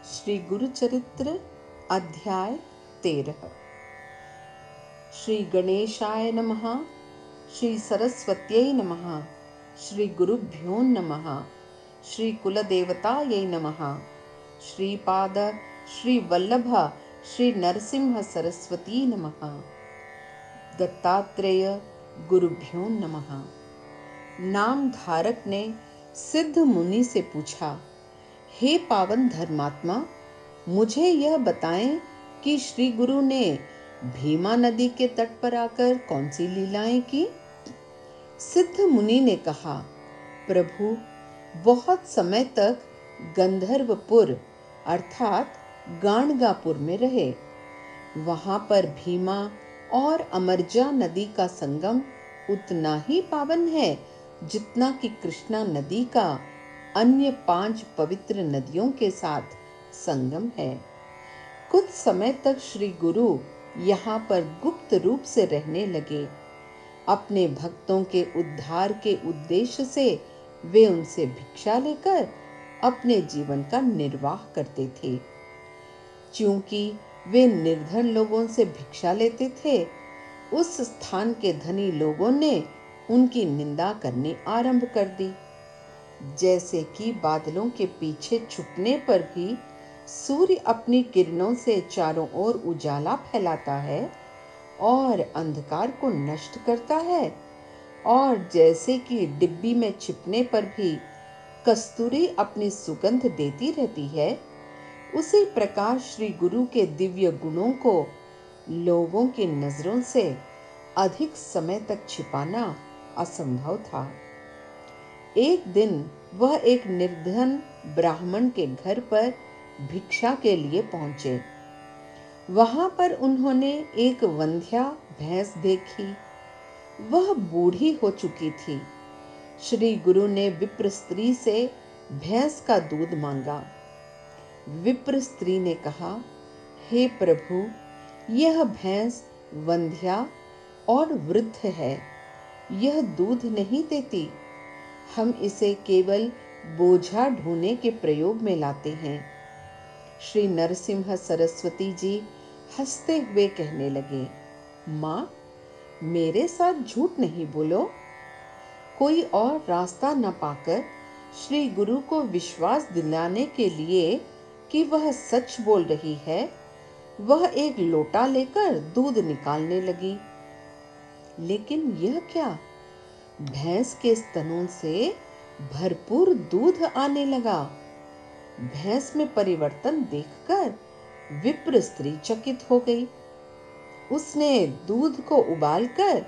श्री गुरु चरित्र अध्याय 13। श्री गणेशाय नमः। श्री सरस्वत्यै नमः। श्री गुरुभ्यो नमः। श्री कुलदेवतायै नमः। श्रीपाद श्री वल्लभ श्री नरसिंह सरस्वती नमः। दत्तात्रेय गुरुभ्यो नमः। नाम धारक ने सिद्ध मुनि से पूछा, हे पावन धर्मात्मा, मुझे यह बताएं कि श्री गुरु ने भीमा नदी के तट पर आकर कौन सी लीलाएं की। सिद्ध मुनि ने कहा, प्रभु, बहुत समय तक गंधर्वपुर अर्थात गाणगापुर में रहे। वहां पर भीमा और अमरजा नदी का संगम उतना ही पावन है जितना कि कृष्णा नदी का अन्य 5 पवित्र नदियों के साथ संगम है। कुछ समय तक श्री गुरु यहाँ पर गुप्त रूप से रहने लगे। अपने भक्तों के उद्धार के उद्देश्य से वे उनसे भिक्षा लेकर अपने जीवन का निर्वाह करते थे। क्योंकि वे निर्धन लोगों से भिक्षा लेते थे, उस स्थान के धनी लोगों ने उनकी निंदा करनी आरंभ कर दी। जैसे कि बादलों के पीछे छुपने पर भी सूर्य अपनी किरणों से चारों ओर उजाला फैलाता है और अंधकार को नष्ट करता है, और जैसे कि डिब्बी में छिपने पर भी कस्तूरी अपनी सुगंध देती रहती है, उसी प्रकार श्री गुरु के दिव्य गुणों को लोगों की नजरों से अधिक समय तक छिपाना असंभव था। एक दिन वह एक निर्धन ब्राह्मण के घर पर भिक्षा के लिए पहुंचे। वहां पर उन्होंने एक वंध्या भैंस देखी। वह बूढ़ी हो चुकी थी। श्री गुरु ने विप्र स्त्री से भैंस का दूध मांगा। विप्र स्त्री ने कहा, हे प्रभु, यह भैंस वंध्या और वृद्ध है। यह दूध नहीं देती। हम इसे केवल बोझा ढोने के प्रयोग में लाते हैं। श्री नरसिंह सरस्वती जी हंसते हुए कहने लगे, माँ, मेरे साथ झूठ नहीं बोलो। कोई और रास्ता न पाकर श्री गुरु को विश्वास दिलाने के लिए कि वह सच बोल रही है, वह एक लोटा लेकर दूध निकालने लगी। लेकिन यह क्या? भैंस के स्तनों से भरपूर दूध आने लगा। भैंस में परिवर्तन देखकर विप्र स्त्री चकित हो गई। उसने दूध को उबालकर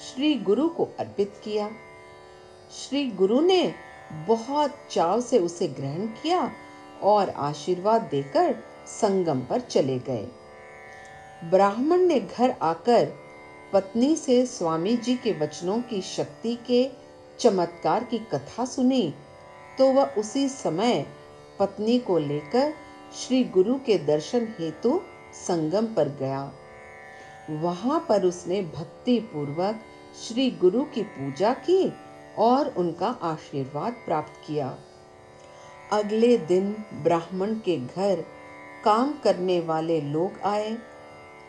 श्री गुरु को अर्पित किया। श्री गुरु ने बहुत चाव से उसे ग्रहण किया और आशीर्वाद देकर संगम पर चले गए। ब्राह्मण ने घर आकर पत्नी से स्वामी जी के वचनों की शक्ति के चमत्कार की कथा सुनी, तो वह उसी समय पत्नी को लेकर श्री गुरु के दर्शन हेतु संगम पर गया। वहां पर उसने भक्ति पूर्वक श्री गुरु की पूजा की और उनका आशीर्वाद प्राप्त किया। अगले दिन ब्राह्मण के घर काम करने वाले लोग आए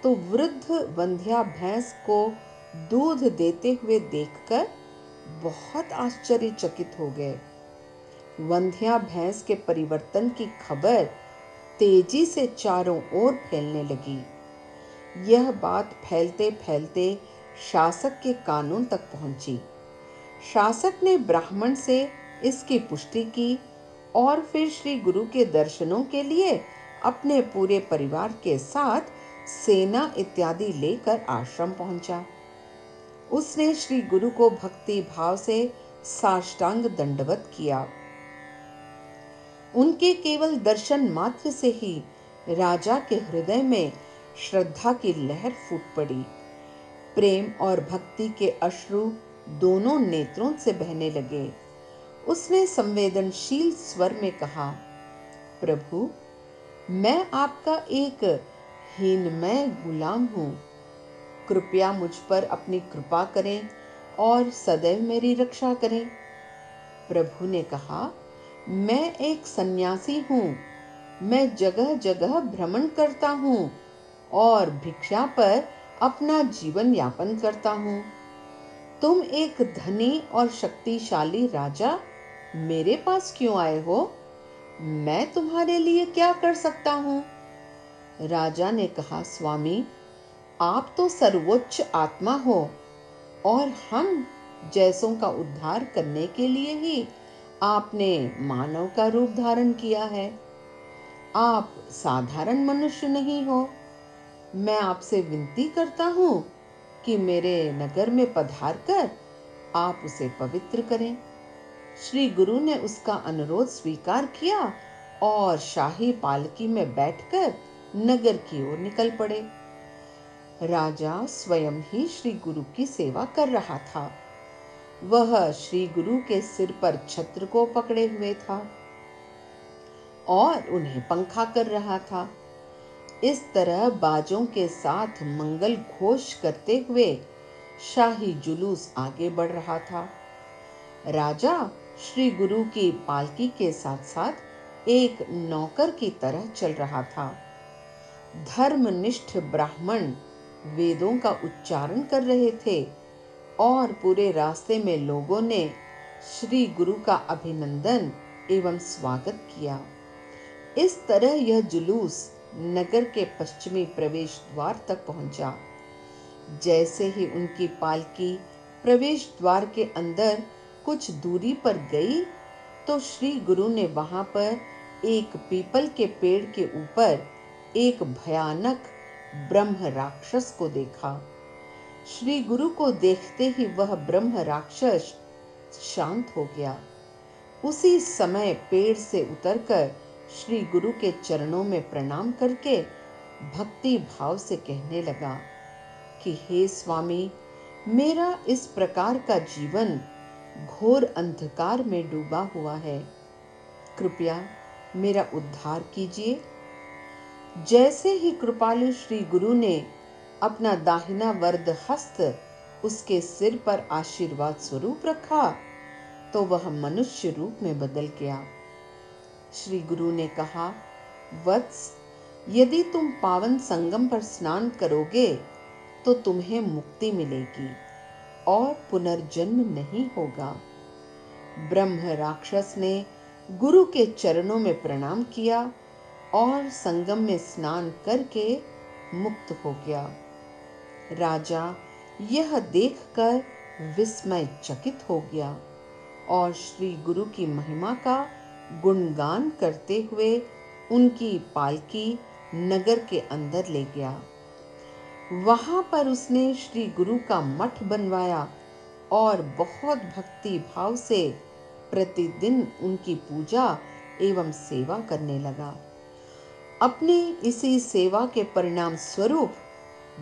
तो वृद्ध वंध्या भैंस को दूध देते हुए देखकर बहुत आश्चर्यचकित हो गए। वंध्या भैंस के परिवर्तन की खबर तेजी से चारों ओर फैलने लगी। यह बात फैलते फैलते शासक के कानों तक पहुंची। शासक ने ब्राह्मण से इसकी पुष्टि की और फिर श्री गुरु के दर्शनों के लिए अपने पूरे परिवार के साथ सेना इत्यादि लेकर आश्रम पहुंचा। उसने श्री गुरु को भक्ति भाव से साष्टांग दंडवत किया। उनके केवल दर्शन मात्र से ही राजा के हृदय में श्रद्धा की लहर फूट पड़ी। प्रेम और भक्ति के अश्रु दोनों नेत्रों से बहने लगे। उसने संवेदनशील स्वर में कहा, प्रभु, मैं आपका एक हीनमय गुलाम हूँ। कृपया मुझ पर अपनी कृपा करें और सदैव मेरी रक्षा करें। प्रभु ने कहा, मैं एक सन्यासी हूँ। मैं जगह जगह भ्रमण करता हूँ और भिक्षा पर अपना जीवन यापन करता हूँ। तुम एक धनी और शक्तिशाली राजा मेरे पास क्यों आए हो? मैं तुम्हारे लिए क्या कर सकता हूँ? राजा ने कहा, स्वामी, आप तो सर्वोच्च आत्मा हो और हम जैसों का उद्धार करने के लिए ही आपने मानव का रूप धारण किया है। आप साधारण मनुष्य नहीं हो। मैं आपसे विनती करता हूँ कि मेरे नगर में पधार कर आप उसे पवित्र करें। श्री गुरु ने उसका अनुरोध स्वीकार किया और शाही पालकी में बैठकर नगर की ओर निकल पड़े। राजा स्वयं ही श्री गुरु की सेवा कर रहा था। वह श्री गुरु के सिर पर छत्र को पकड़े हुए था और उन्हें पंखा कर रहा था। इस तरह बाजों के साथ मंगल घोष करते हुए शाही जुलूस आगे बढ़ रहा था। राजा श्री गुरु की पालकी के साथ साथ एक नौकर की तरह चल रहा था। धर्मनिष्ठ ब्राह्मण वेदों का उच्चारण कर रहे थे और पूरे रास्ते में लोगों ने श्री गुरु का अभिनंदन एवं स्वागत किया। इस तरह यह जुलूस नगर के पश्चिमी प्रवेश द्वार तक पहुंचा। जैसे ही उनकी पालकी प्रवेश द्वार के अंदर कुछ दूरी पर गई तो श्री गुरु ने वहां पर एक पीपल के पेड़ के ऊपर एक भयानक ब्रह्म राक्षस को देखा। श्री गुरु को देखते ही वह ब्रह्म राक्षस शांत हो गया। उसी समय पेड़ से उतरकर श्री गुरु के चरणों में प्रणाम करके भक्ति भाव से कहने लगा कि हे स्वामी, मेरा इस प्रकार का जीवन घोर अंधकार में डूबा हुआ है। कृपया मेरा उद्धार कीजिए। जैसे ही कृपालु श्री गुरु ने अपना दाहिना वरद हस्त उसके सिर पर आशीर्वाद स्वरूप रखा तो वह मनुष्य रूप में बदल गया। श्री गुरु ने कहा, वत्स, यदि तुम पावन संगम पर स्नान करोगे तो तुम्हें मुक्ति मिलेगी और पुनर्जन्म नहीं होगा। ब्रह्म राक्षस ने गुरु के चरणों में प्रणाम किया और संगम में स्नान करके मुक्त हो गया। राजा यह देखकर विस्मय चकित हो गया और श्री गुरु की महिमा का गुणगान करते हुए उनकी पालकी नगर के अंदर ले गया। वहां पर उसने श्री गुरु का मठ बनवाया और बहुत भक्ति भाव से प्रतिदिन उनकी पूजा एवं सेवा करने लगा। अपनी इसी सेवा के परिणाम स्वरूप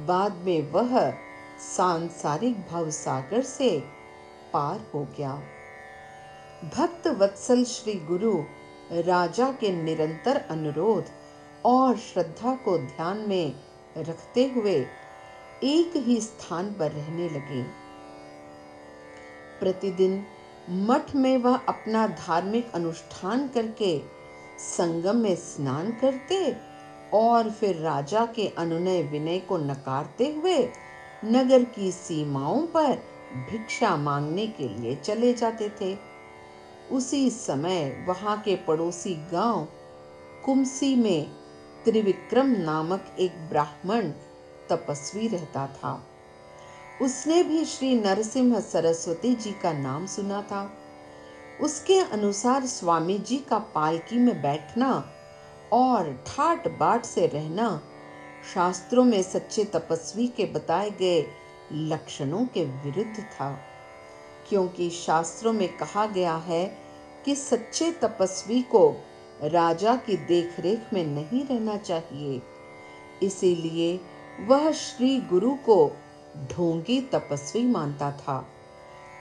बाद में वह सांसारिक भवसागर से पार हो गया। भक्त वत्सल श्री गुरु राजा के निरंतर अनुरोध और श्रद्धा को ध्यान में रखते हुए एक ही स्थान पर रहने लगे। प्रतिदिन मठ में वह अपना धार्मिक अनुष्ठान करके संगम में स्नान करते और फिर राजा के अनुनय विनय को नकारते हुए नगर की सीमाओं पर भिक्षा मांगने के लिए चले जाते थे। उसी समय वहां के पड़ोसी गांव कुमसी में त्रिविक्रम नामक एक ब्राह्मण तपस्वी रहता था। उसने भी श्री नरसिंह सरस्वती जी का नाम सुना था। उसके अनुसार स्वामी जी का पालकी में बैठना और ठाट बाट से रहना शास्त्रों में सच्चे तपस्वी के बताए गए लक्षणों के विरुद्ध था, क्योंकि शास्त्रों में कहा गया है कि सच्चे तपस्वी को राजा की देखरेख में नहीं रहना चाहिए। इसीलिए वह श्री गुरु को ढोंगी तपस्वी मानता था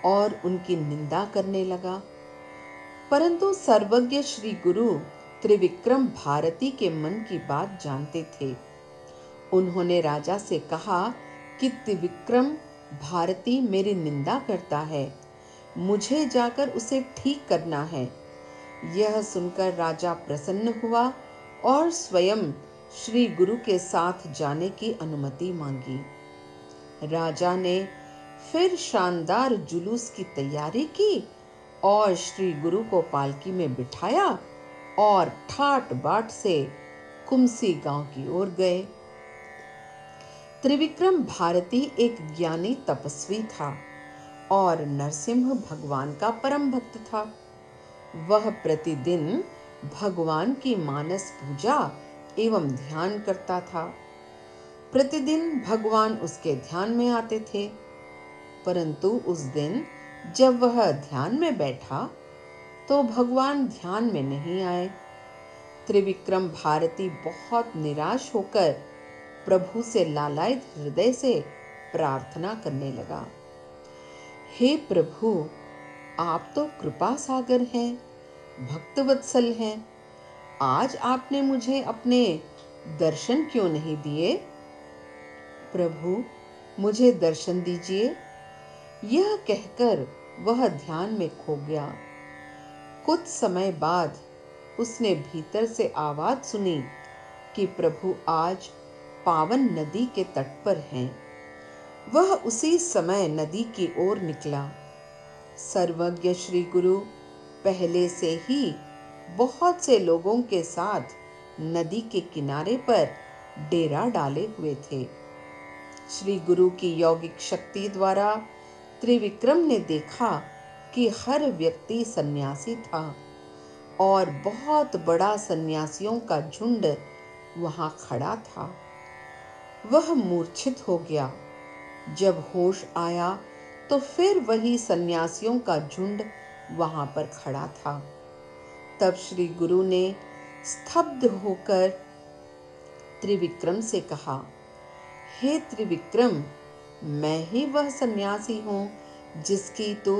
और उनकी निंदा करने लगा। परंतु सर्वज्ञ श्री गुरु त्रिविक्रम भारती के मन की बात जानते थे। उन्होंने राजा से कहा कि त्रिविक्रम भारती मेरी निंदा करता है, मुझे जाकर उसे ठीक करना है। यह सुनकर राजा प्रसन्न हुआ और स्वयं श्री गुरु के साथ जाने की अनुमति मांगी। राजा ने फिर शानदार जुलूस की तैयारी की और श्री गुरु को पालकी में बिठाया और ठाट बाट से कुमसी गांव की ओर गए। त्रिविक्रम भारती एक ज्ञानी तपस्वी था और नरसिंह भगवान का परम भक्त था। वह प्रतिदिन भगवान की मानस पूजा एवं ध्यान करता था। प्रतिदिन भगवान उसके ध्यान में आते थे, परंतु उस दिन जब वह ध्यान में बैठा तो भगवान ध्यान में नहीं आए। त्रिविक्रम भारती बहुत निराश होकर प्रभु से लालायित हृदय से प्रार्थना करने लगा। हे प्रभु, आप तो कृपा सागर हैं, भक्तवत्सल हैं। आज आपने मुझे अपने दर्शन क्यों नहीं दिए? प्रभु, मुझे दर्शन दीजिए। यह कहकर वह ध्यान में खो गया। कुछ समय बाद उसने भीतर से आवाज सुनी कि प्रभु आज पावन नदी के तट पर हैं। वह उसी समय नदी की ओर निकला। सर्वज्ञ श्री गुरु पहले से ही बहुत से लोगों के साथ नदी के किनारे पर डेरा डाले हुए थे। श्री गुरु की यौगिक शक्ति द्वारा त्रिविक्रम ने देखा कि हर व्यक्ति सन्यासी था और बहुत बड़ा सन्यासियों का झुंड वहां खड़ा था। वह मूर्छित हो गया। जब होश आया तो फिर वही सन्यासियों का झुंड वहां पर खड़ा था। तब श्री गुरु ने स्तब्ध होकर त्रिविक्रम से कहा, हे त्रिविक्रम, मैं ही वह सन्यासी हूं जिसकी तू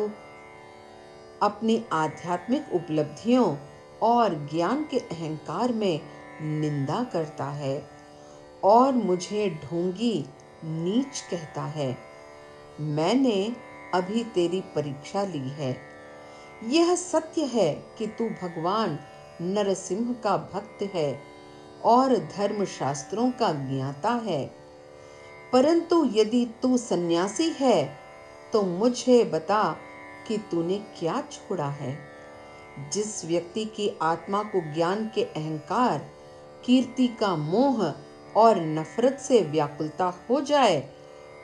अपनी आध्यात्मिक उपलब्धियों और ज्ञान के अहंकार में निंदा करता है और मुझे ढोंगी नीच कहता है। मैंने अभी तेरी परीक्षा ली है। यह सत्य है कि तू भगवान नरसिंह का भक्त है और धर्मशास्त्रों का ज्ञाता है, परंतु यदि तू सन्यासी है तो मुझे बता कि तूने क्या छोड़ा है। जिस व्यक्ति की आत्मा को ज्ञान के अहंकार, कीर्ति का मोह और नफरत से व्याकुलता हो जाए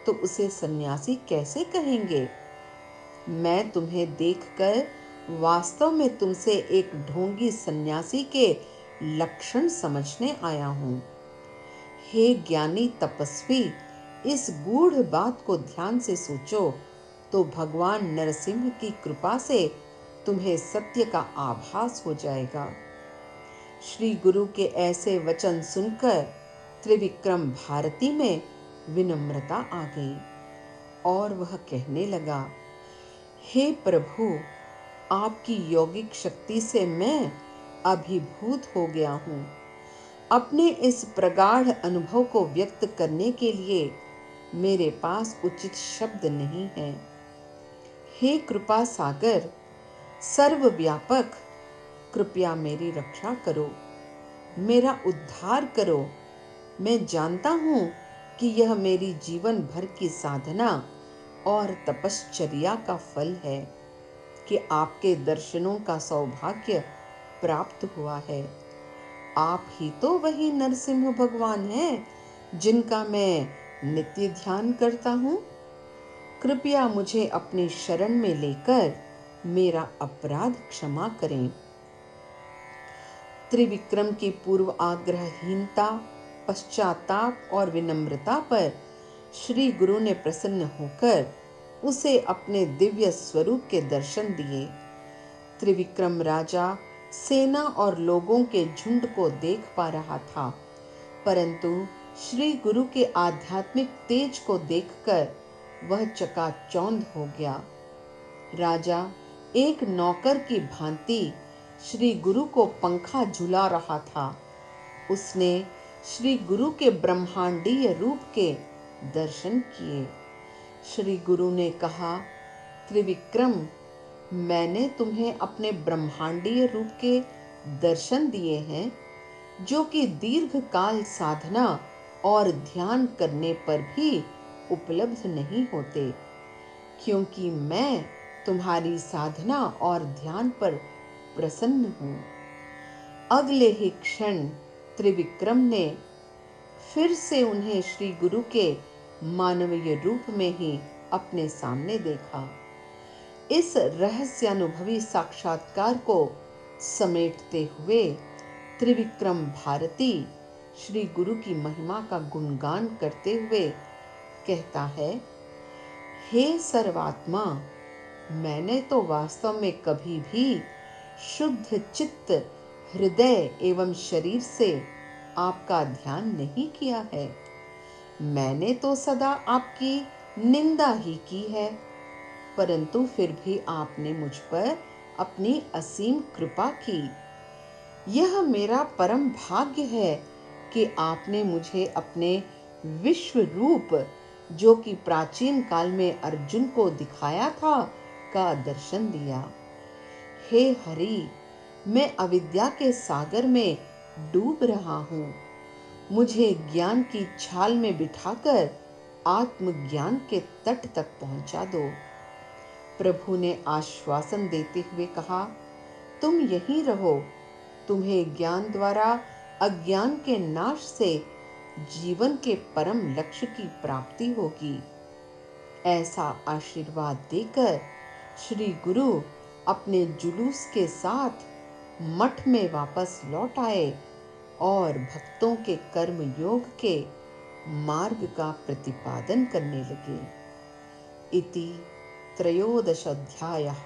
तो उसे सन्यासी कैसे कहेंगे? मैं तुम्हें देखकर वास्तव में तुमसे एक ढोंगी सन्यासी के लक्षण समझने आया हूं। हे ज्ञानी तपस्वी, इस गूढ़ बात को ध्यान से सोचो तो भगवान नरसिंह की कृपा से तुम्हें सत्य का आभास हो जाएगा। श्री गुरु के ऐसे वचन सुनकर त्रिविक्रम भारती में विनम्रता आ गई और वह कहने लगा, हे प्रभु, आपकी यौगिक शक्ति से मैं अभिभूत हो गया हूँ। अपने इस प्रगाढ़ अनुभव को व्यक्त करने के लिए मेरे पास उचित शब्द नहीं है। हे कृपा सागर, सर्वव्यापक, कृपया मेरी रक्षा करो, मेरा उद्धार करो। मैं जानता हूँ कि यह मेरी जीवन भर की साधना और तपश्चर्या का फल है कि आपके दर्शनों का सौभाग्य प्राप्त हुआ है। आप ही तो वही नरसिंह भगवान हैं जिनका मैं नित्य ध्यान करता हूँ। कृपया मुझे अपनी शरण में लेकर मेरा अपराध क्षमा करें। त्रिविक्रम की पूर्व आग्रहहीनता, पश्चाताप और विनम्रता पर श्री गुरु ने प्रसन्न होकर उसे अपने दिव्य स्वरूप के दर्शन दिए। त्रिविक्रम राजा सेना और लोगों के झुंड को देख पा रहा था, परंतु श्री गुरु के आध्यात्मिक तेज को देखकर वह चकाचौंध हो गया। राजा एक नौकर की भांति श्री गुरु को पंखा झुला रहा था। उसने श्री गुरु के ब्रह्मांडीय रूप के दर्शन किए। श्री गुरु ने कहा, त्रिविक्रम, मैंने तुम्हें अपने ब्रह्मांडीय रूप के दर्शन दिए हैं, जो कि दीर्घ काल साधना और ध्यान करने पर भी उपलब्ध नहीं होते, क्योंकि मैं तुम्हारी साधना और ध्यान पर प्रसन्न हूँ। अगले ही क्षण त्रिविक्रम ने फिर से उन्हें श्री गुरु के मानवीय रूप में ही अपने सामने देखा। इस रहस्यानुभवी साक्षात्कार को समेटते हुए त्रिविक्रम भारती श्री गुरु की महिमा का गुणगान करते हुए कहता है, हे सर्वात्मा, मैंने तो वास्तव में कभी भी शुद्ध चित्त, हृदय एवं शरीर से आपका ध्यान नहीं किया है। मैंने तो सदा आपकी निंदा ही की है, परंतु फिर भी आपने मुझ पर अपनी असीम कृपा की। यह मेरा परम भाग्य है कि आपने मुझे अपने विश्व रूप, जो कि प्राचीन काल में अर्जुन को दिखाया था, का दर्शन दिया। हे हरि, मैं अविद्या के सागर में डूब रहा हूँ। मुझे ज्ञान की छाल में बिठाकर आत्मज्ञान के तट तक पहुंचा दो। प्रभु ने आश्वासन देते हुए कहा, तुम यहीं रहो। तुम्हें ज्ञान द्वारा अज्ञान के नाश से जीवन के परम लक्ष्य की प्राप्ति होगी। ऐसा आशीर्वाद देकर श्री गुरु अपने जुलूस के साथ मठ में वापस लौट आए और भक्तों के कर्म योग के मार्ग का प्रतिपादन करने लगे। इति त्रयोदश अध्यायः।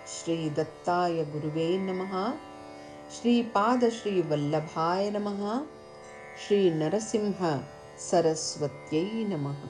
श्री दत्ताय गुरुवे नमः। श्रीपाद श्री वल्लभाय नमः। श्री नरसिंह सरस्वत्यै नमः।